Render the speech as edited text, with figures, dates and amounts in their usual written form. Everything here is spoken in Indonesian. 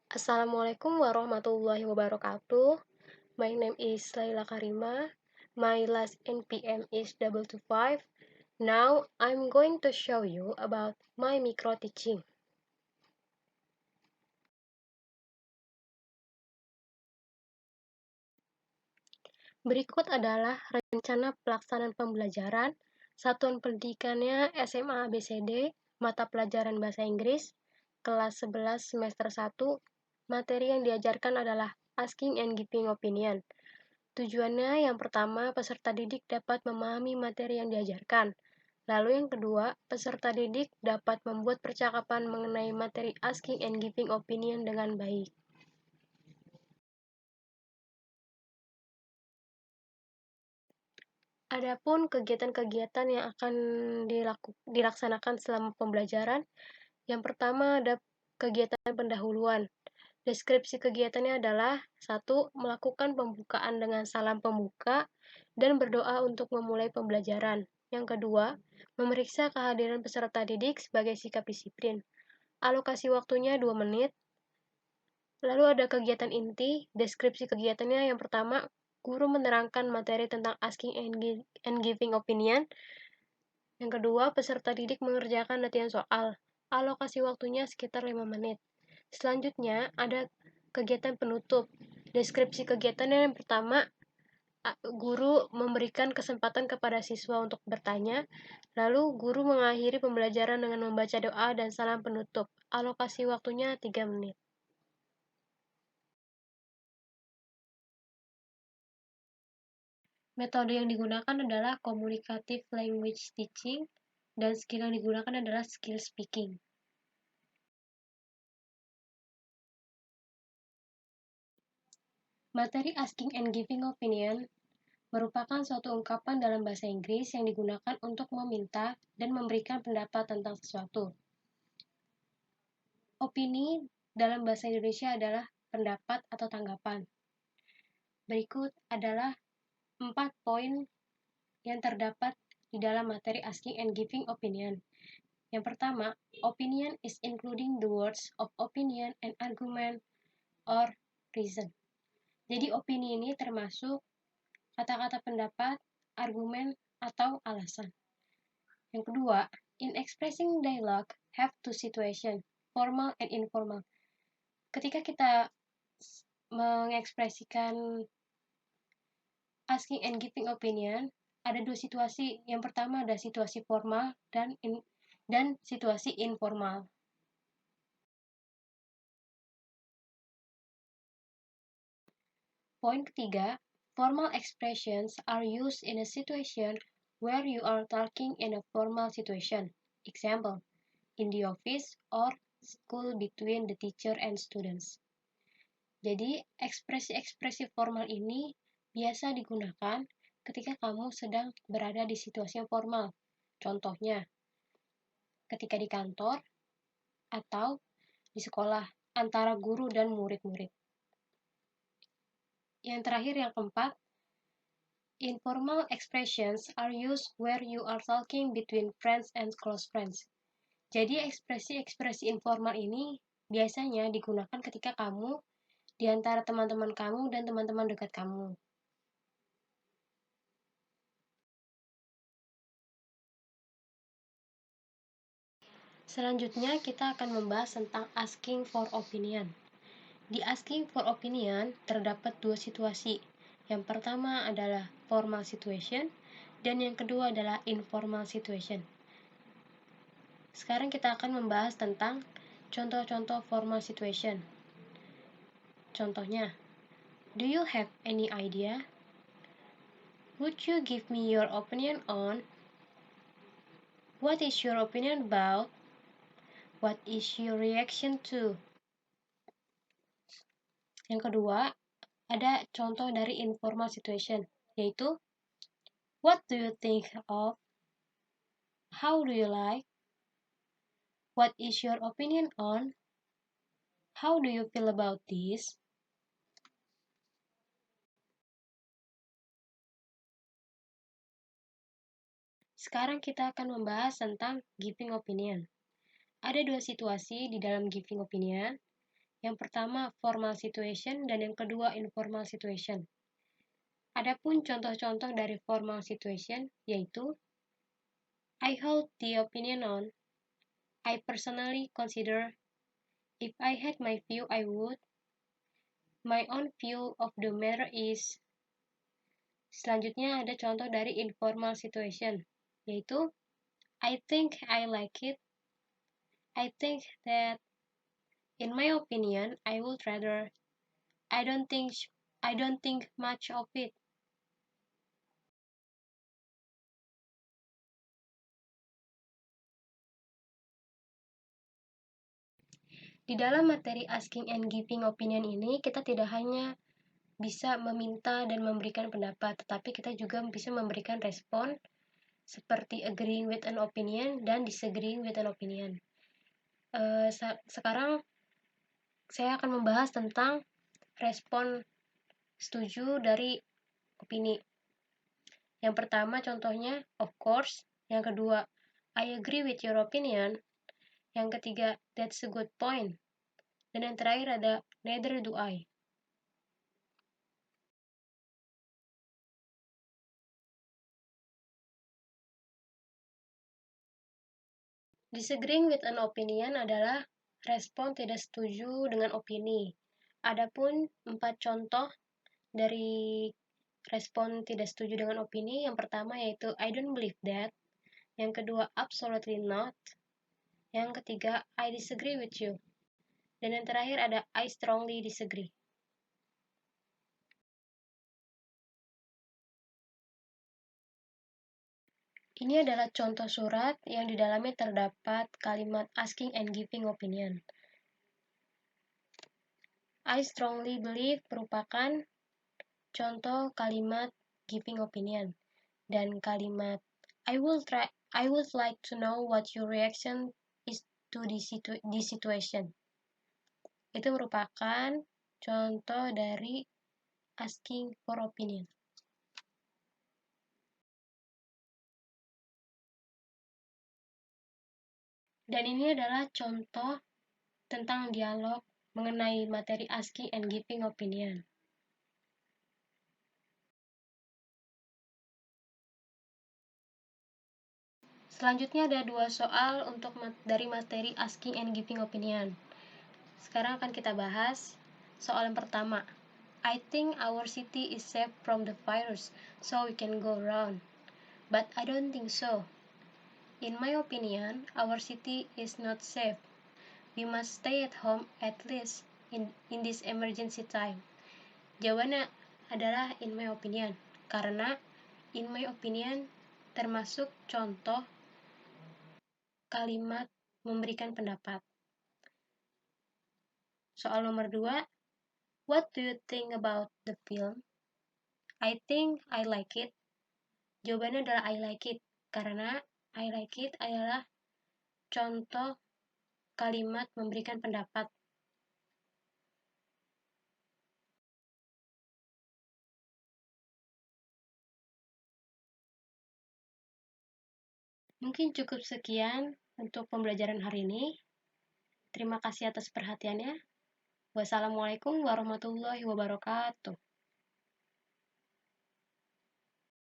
Assalamualaikum warahmatullahi wabarakatuh. My name is Laila Karima. My last NPM is 225. Now I'm going to show you about my micro teaching. Berikut adalah rencana pelaksanaan pembelajaran. Satuan pendidikannya SMA ABCD, mata pelajaran bahasa Inggris, kelas 11 semester 1. Materi yang diajarkan adalah asking and giving opinion. Tujuannya yang pertama, peserta didik dapat memahami materi yang diajarkan. Lalu yang kedua, peserta didik dapat membuat percakapan mengenai materi asking and giving opinion dengan baik. Adapun kegiatan-kegiatan yang akan dilaksanakan selama pembelajaran, yang pertama ada kegiatan pendahuluan. Deskripsi kegiatannya adalah 1. Melakukan pembukaan dengan salam pembuka dan berdoa untuk memulai pembelajaran. Yang kedua, memeriksa kehadiran peserta didik sebagai sikap disiplin. Alokasi waktunya 2 menit. Lalu ada kegiatan inti. Deskripsi kegiatannya yang pertama, guru menerangkan materi tentang asking and giving opinion. Yang kedua, peserta didik mengerjakan latihan soal. Alokasi waktunya sekitar 5 menit. Selanjutnya, ada kegiatan penutup. Deskripsi kegiatannya yang pertama, guru memberikan kesempatan kepada siswa untuk bertanya, lalu guru mengakhiri pembelajaran dengan membaca doa dan salam penutup. Alokasi waktunya 3 menit. Metode yang digunakan adalah communicative language teaching, dan skill yang digunakan adalah skill speaking. Materi asking and giving opinion merupakan suatu ungkapan dalam bahasa Inggris yang digunakan untuk meminta dan memberikan pendapat tentang sesuatu. Opini dalam bahasa Indonesia adalah pendapat atau tanggapan. Berikut adalah 4 poin yang terdapat di dalam materi asking and giving opinion. Yang pertama, opinion is including the words of opinion and argument or reason. Jadi opini ini termasuk kata-kata pendapat, argumen, atau alasan. Yang kedua, in expressing dialogue have two situations, formal and informal. Ketika kita mengekspresikan asking and giving opinion, ada dua situasi. Yang pertama ada situasi formal dan situasi informal. Poin ketiga, formal expressions are used in a situation where you are talking in a formal situation. Example, in the office or school between the teacher and students. Jadi, ekspresi-ekspresi formal ini biasa digunakan ketika kamu sedang berada di situasi yang formal. Contohnya, ketika di kantor atau di sekolah antara guru dan murid-murid. Yang terakhir, yang keempat, informal expressions are used where you are talking between friends and close friends. Jadi ekspresi-ekspresi informal ini biasanya digunakan ketika kamu di antara teman-teman kamu dan teman-teman dekat kamu. Selanjutnya kita akan membahas tentang asking for opinion. Di asking for opinion terdapat dua situasi. Yang pertama adalah formal situation dan yang kedua adalah informal situation. Sekarang kita akan membahas tentang contoh-contoh formal situation. Contohnya, do you have any idea? Would you give me your opinion on? What is your opinion about? What is your reaction to? Yang kedua, ada contoh dari informal situation, yaitu what do you think of? How do you like? What is your opinion on? How do you feel about this? Sekarang kita akan membahas tentang giving opinion. Ada dua situasi di dalam giving opinion. Yang pertama formal situation dan yang kedua informal situation. Adapun contoh-contoh dari formal situation yaitu I hold the opinion on, I personally consider, if I had my view I would, my own view of the matter is. Selanjutnya ada contoh dari informal situation, yaitu I think I like it, I think that, in my opinion, I would rather, I don't think much of it. Di dalam materi asking and giving opinion ini, kita tidak hanya bisa meminta dan memberikan pendapat, tetapi kita juga bisa memberikan respon seperti agreeing with an opinion dan disagreeing with an opinion. Sekarang saya akan membahas tentang respon setuju dari opini. Yang pertama contohnya, of course. Yang kedua, I agree with your opinion. Yang ketiga, that's a good point. Dan yang terakhir ada, neither do I. Disagreeing with an opinion adalah respon tidak setuju dengan opini. Adapun 4 contoh dari respon tidak setuju dengan opini, yang pertama yaitu I don't believe that, yang kedua absolutely not, yang ketiga I disagree with you, dan yang terakhir ada I strongly disagree. Ini adalah contoh surat yang di dalamnya terdapat kalimat asking and giving opinion. I strongly believe merupakan contoh kalimat giving opinion, dan kalimat I would like to know what your reaction is to this situation. Itu merupakan contoh dari asking for opinion. Dan ini adalah contoh tentang dialog mengenai materi asking and giving opinion. Selanjutnya ada 2 soal untuk dari materi asking and giving opinion. Sekarang akan kita bahas soal yang pertama. I think our city is safe from the virus, so we can go around. But I don't think so. In my opinion, our city is not safe. We must stay at home at least in this emergency time. Jawabannya adalah in my opinion, karena in my opinion termasuk contoh kalimat memberikan pendapat. Soal nomor 2, what do you think about the film? I think I like it. Jawabannya adalah I like it, karena I like it adalah contoh kalimat memberikan pendapat. Mungkin cukup sekian untuk pembelajaran hari ini. Terima kasih atas perhatiannya. Wassalamualaikum warahmatullahi wabarakatuh.